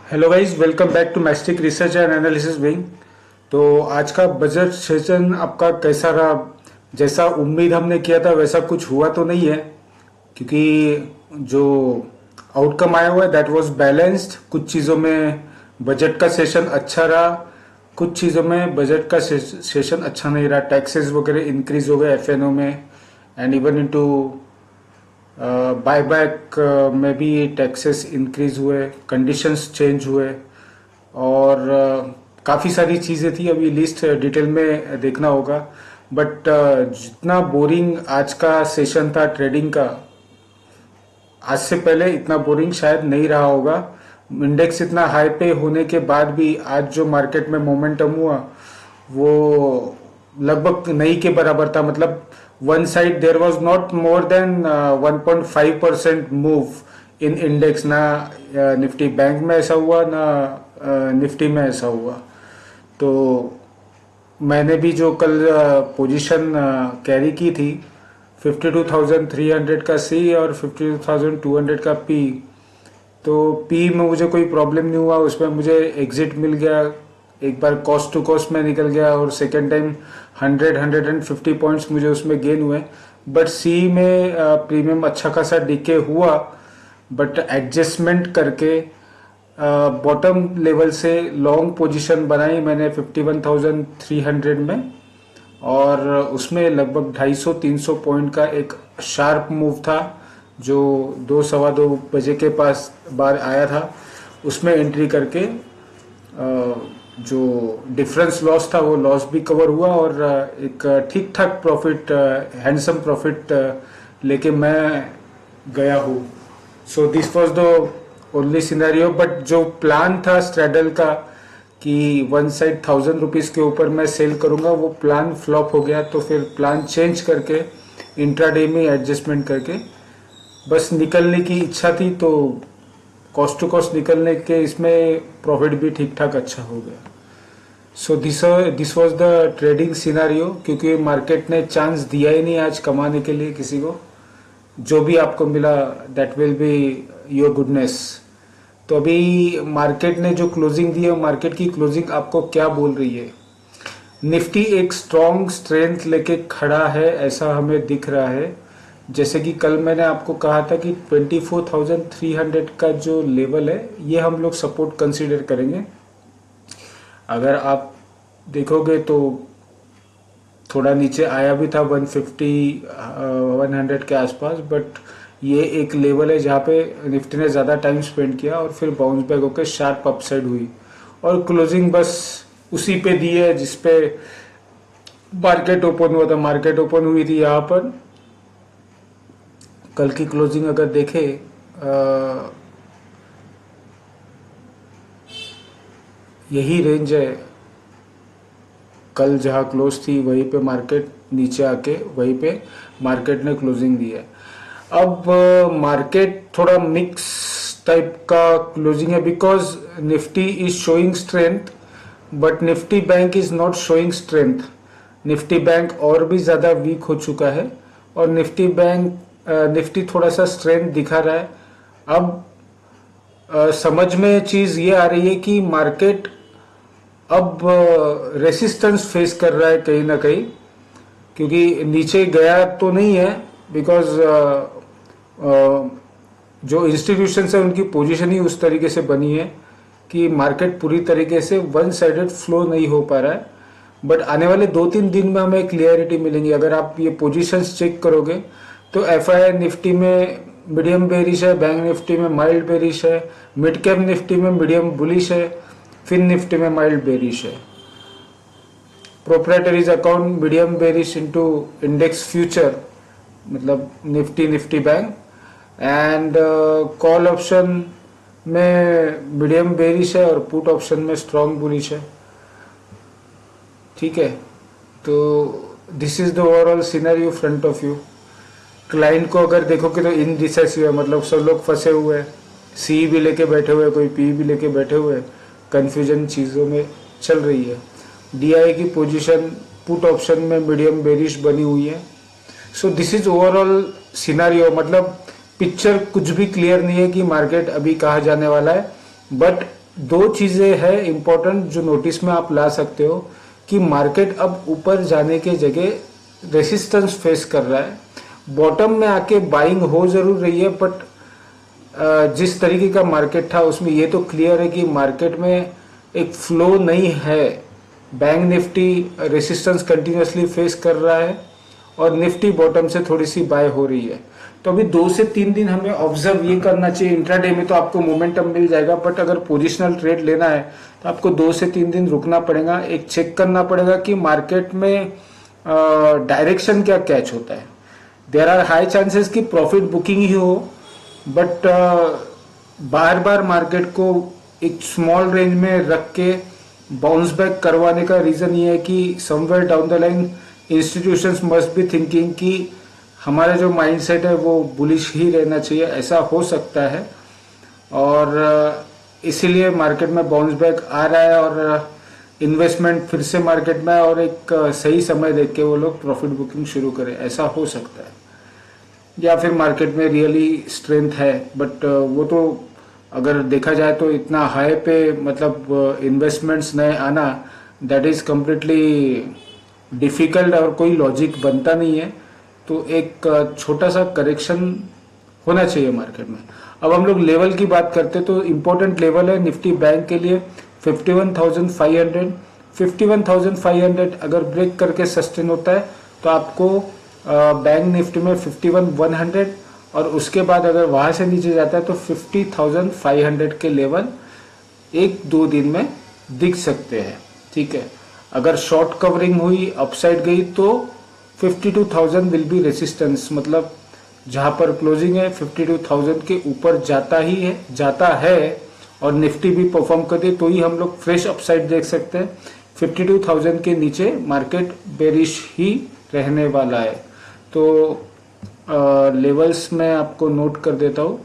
Hello guys, welcome back to Mastic research and analysis wing. तो आज का budget session आपका कैसा रहा? जैसा उम्मीद हमने किया था वैसा कुछ हुआ तो नहीं है, क्योंकि जो आउटकम आया हुआ है दैट वाज बैलेंस्ड। कुछ चीज़ों में बजट का सेशन अच्छा रहा, कुछ चीज़ों में बजट का सेशन अच्छा नहीं रहा। टैक्सेस वगैरह इंक्रीज हो गए एफएनओ में, एंड इवन इनटू बायबैक में भी टैक्सेस इंक्रीज हुए, कंडीशंस चेंज हुए, और काफ़ी सारी चीज़ें थी। अभी लिस्ट डिटेल में देखना होगा, बट जितना बोरिंग आज का सेशन था ट्रेडिंग का, आज से पहले इतना बोरिंग शायद नहीं रहा होगा। इंडेक्स इतना हाई पे होने के बाद भी आज जो मार्केट में मोमेंटम हुआ वो लगभग नहीं के बराबर था। मतलब one side there was not more than 1.5% move in index. ना निफ्टी बैंक में ऐसा हुआ, ना निफ्टी में ऐसा हुआ। तो मैंने भी जो कल पोजीशन कैरी की थी 52,300 का सी और 52,200 का पी, तो पी में मुझे कोई प्रॉब्लम नहीं हुआ, उसमें मुझे एग्जिट मिल गया। एक बार कॉस्ट टू कॉस्ट में निकल गया, और सेकेंड टाइम 150 पॉइंट्स मुझे उसमें गेन हुए। बट सी में प्रीमियम अच्छा खासा डीके हुआ, बट एडजस्टमेंट करके बॉटम लेवल से लॉन्ग पोजीशन बनाई मैंने 51,300 में, और उसमें लगभग 250-300 पॉइंट का एक शार्प मूव था जो 2 सवा 2 बजे के पास बार आया था। उसमें एंट्री करके जो डिफरेंस लॉस था वो लॉस भी कवर हुआ, और एक ठीक ठाक प्रॉफिट, हैंडसम प्रॉफिट लेके मैं गया हूँ। So this was the only scenario. But जो प्लान था स्ट्रैडल का कि वन साइड 1,000 रुपीज़ के ऊपर मैं सेल करूंगा, वो प्लान फ्लॉप हो गया। तो फिर प्लान चेंज करके इंट्राडे में एडजस्टमेंट करके बस निकलने की इच्छा थी, तो कॉस्ट टू कॉस्ट निकलने के इसमें प्रॉफिट भी ठीक ठाक अच्छा हो गया। So this was the trading scenario, क्योंकि मार्केट ने चांस दिया ही नहीं आज कमाने के लिए किसी को। जो भी आपको मिला that will be your goodness. तो अभी मार्केट ने जो क्लोजिंग दी है, मार्केट की क्लोजिंग आपको क्या बोल रही है? निफ्टी एक स्ट्रॉन्ग स्ट्रेंथ लेके खड़ा है ऐसा हमें दिख रहा है। जैसे कि कल मैंने आपको कहा था कि 24,300 का जो लेवल है ये हम लोग सपोर्ट कंसीडर करेंगे। अगर आप देखोगे तो थोड़ा नीचे आया भी था 150 100 के आसपास, बट ये एक लेवल है जहाँ पे निफ्टी ने ज़्यादा टाइम स्पेंड किया और फिर बाउंस बैक होकर शार्प अपसाइड हुई, और क्लोजिंग बस उसी पे दी है जिस पे मार्केट ओपन हुआ था। मार्केट ओपन हुई थी यहाँ पर। कल की क्लोजिंग अगर देखे यही रेंज है, कल जहाँ क्लोज थी वहीं पे मार्केट नीचे आके वहीं पे मार्केट ने क्लोजिंग दी है। अब मार्केट थोड़ा मिक्स टाइप का क्लोजिंग है, because Nifty is showing strength but Nifty bank is not showing strength. Nifty bank और भी ज्यादा वीक हो चुका है, और निफ्टी थोड़ा सा स्ट्रेंथ दिखा रहा है। अब समझ में चीज ये आ रही है कि मार्केट अब रेसिस्टेंस फेस कर रहा है कहीं ना कहीं, क्योंकि नीचे गया तो नहीं है, बिकॉज जो इंस्टीट्यूशंस है उनकी पोजीशन ही उस तरीके से बनी है कि मार्केट पूरी तरीके से वन साइडेड फ्लो नहीं हो पा रहा है। बट आने वाले 2-3 दिन में हमें क्लियरिटी मिलेंगी। अगर आप ये पोजीशंस चेक करोगे तो एफआई निफ्टी में मीडियम बेरिश है, बैंक निफ्टी में माइल्ड बेरिश है, मिड कैप निफ्टी में मीडियम बुलिश है, फिन निफ्टी में माइल्ड बेरिश है। Proprietaries account medium bearish into index future, मतलब Nifty bank, and call option में मीडियम बेरिश है और पुट ऑप्शन में स्ट्रॉन्ग बुलिश है। ठीक है, तो this is the overall scenario front of you. Client को अगर देखोगे तो इनडिसाइसिव है, मतलब सब लोग फंसे हुए हैं, सी भी लेके बैठे हुए, कोई पी भी लेके बैठे हुए, कंफ्यूजन चीज़ों में चल रही है। डीआई की पोजीशन पुट ऑप्शन में मीडियम बेरिश बनी हुई है। So this is overall scenario, मतलब पिक्चर कुछ भी क्लियर नहीं है कि मार्केट अभी कहाँ जाने वाला है। बट दो चीजें हैं इम्पोर्टेंट जो नोटिस में आप ला सकते हो कि मार्केट अब ऊपर जाने के जगह रेसिस्टेंस फेस कर रहा है। बॉटम में आके बाइंग हो जरूर रही है, बट जिस तरीके का मार्केट था उसमें ये तो क्लियर है कि मार्केट में एक फ्लो नहीं है। Bank Nifty resistance continuously face कर रहा है और निफ्टी बॉटम से थोड़ी सी बाय हो रही है। तो अभी 2 से 3 दिन हमें ऑब्जर्व ये करना चाहिए। इंट्राडे में तो आपको मोमेंटम मिल जाएगा, बट अगर पोजिशनल ट्रेड लेना है तो आपको 2 से 3 दिन रुकना पड़ेगा। एक चेक करना पड़ेगा कि मार्केट में डायरेक्शन क्या कैच होता है। देयर आर हाई चांसेस कि प्रॉफिट बुकिंग ही हो, बट बार बार मार्केट को एक स्मॉल रेंज में रख के बाउंस बैक करवाने का रीजन ये है कि somewhere down the line institutions must be thinking कि हमारा जो माइंडसेट है वो बुलिश ही रहना चाहिए, ऐसा हो सकता है। और इसीलिए मार्केट में बाउंस बैक आ रहा है और इन्वेस्टमेंट फिर से मार्केट में, और एक सही समय देख के वो लोग प्रॉफिट बुकिंग शुरू करें, ऐसा हो सकता है। या फिर मार्केट में रियली स्ट्रेंथ है, बट वो तो अगर देखा जाए तो इतना हाई पे मतलब इन्वेस्टमेंट्स नए आना, दैट इज कम्प्लीटली डिफिकल्ट और कोई लॉजिक बनता नहीं है। तो एक छोटा सा करेक्शन होना चाहिए मार्केट में। अब हम लोग लेवल की बात करते हैं तो इम्पोर्टेंट लेवल है निफ्टी बैंक के लिए 51,500। 51,500 अगर ब्रेक करके सस्टेन होता है तो आपको बैंक निफ्टी में 51,100, और उसके बाद अगर वहां से नीचे जाता है तो 50,500 के लेवल 1-2 दिन में दिख सकते हैं। ठीक है, अगर शॉर्ट कवरिंग हुई अपसाइड गई तो 52,000 विल बी रेसिस्टेंस, मतलब जहां पर क्लोजिंग है 52,000 के ऊपर जाता है और निफ्टी भी परफॉर्म कर दे तो ही हम लोग फ्रेश अपसाइड देख सकते हैं। 52,000 के नीचे मार्केट बेरिश ही रहने वाला है। तो लेवल्स में आपको नोट कर देता हूं।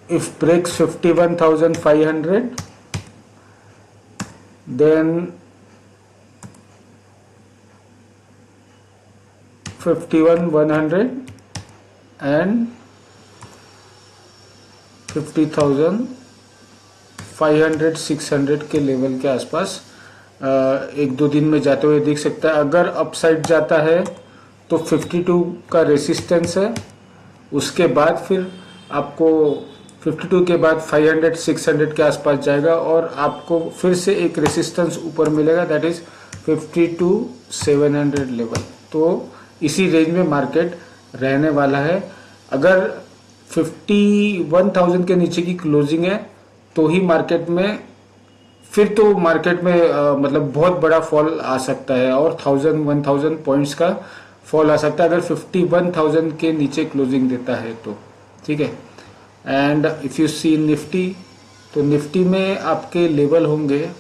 इफ ब्रेक्स 51,500 then 51,100 and 50,500 600 के लेवल के आसपास 1-2 दिन में जाते हुए दिख सकता है। अगर अपसाइड जाता है तो 52 का रेसिस्टेंस है, उसके बाद फिर आपको 52 के बाद 500-600 के आसपास जाएगा और आपको फिर से एक रेसिस्टेंस ऊपर मिलेगा, दैट इज 52,700 लेवल। तो इसी रेंज में मार्केट रहने वाला है। अगर 51,000 के नीचे की क्लोजिंग है तो ही मार्केट में मतलब बहुत बड़ा फॉल आ सकता है और 1,000 पॉइंट्स का फॉल आ सकता है अगर 51,000 के नीचे क्लोजिंग देता है तो। ठीक है, and if you see Nifty, तो निफ्टी में आपके लेवल होंगे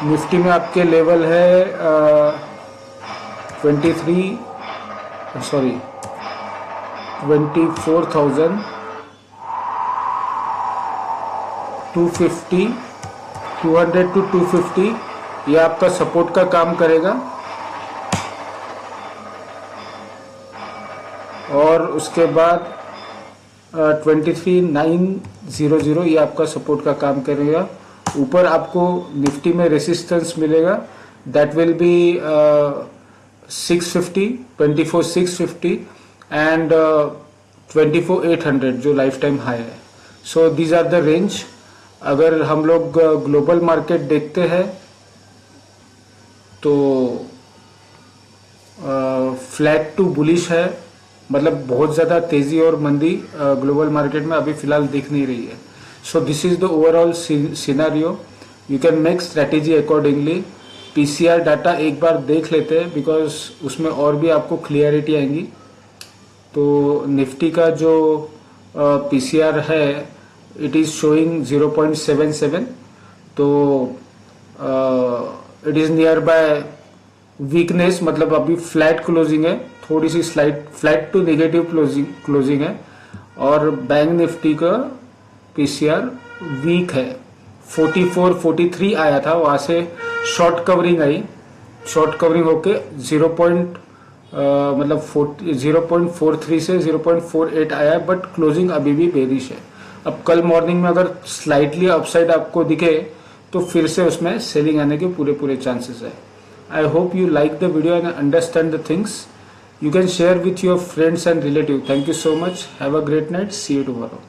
निफ्टी में आपके लेवल है 24,000 250 200 to 250, ये आपका सपोर्ट का काम करेगा। और उसके बाद 23,900 ये आपका सपोर्ट का काम करेगा। ऊपर आपको निफ्टी में रेसिस्टेंस मिलेगा, दैट विल बी 650 24,650 एंड 24,800 जो लाइफ टाइम हाई है। So these are the range. अगर हम लोग ग्लोबल मार्केट देखते हैं तो फ्लैट टू बुलिश है, मतलब बहुत ज्यादा तेजी और मंदी ग्लोबल मार्केट में अभी फिलहाल दिख नहीं रही है। So this is the overall scenario, you can make strategy accordingly. PCR data एक बार देख लेते हैं बिकॉज उसमें और भी आपको क्लियरिटी आएंगी। तो निफ्टी का जो पीसीआर है इट इज शोइंग 0.77, तो it is near by weakness, मतलब अभी फ्लैट क्लोजिंग है, थोड़ी सी slide flat to negative closing है। और बैंक निफ्टी का पीसीआर वीक है, 44-43 आया था, वहां से शॉर्ट कवरिंग आई, शॉर्ट कवरिंग होके 0.43 से 0.48 आया, बट क्लोजिंग अभी भी बेरिश है। अब कल मॉर्निंग में अगर स्लाइटली अपसाइड आपको दिखे तो फिर से उसमें सेलिंग आने के पूरे चांसेस है। I hope you like the video and understand the things. You can share with your friends and relatives. Thank you so much. Have a great night. See you tomorrow.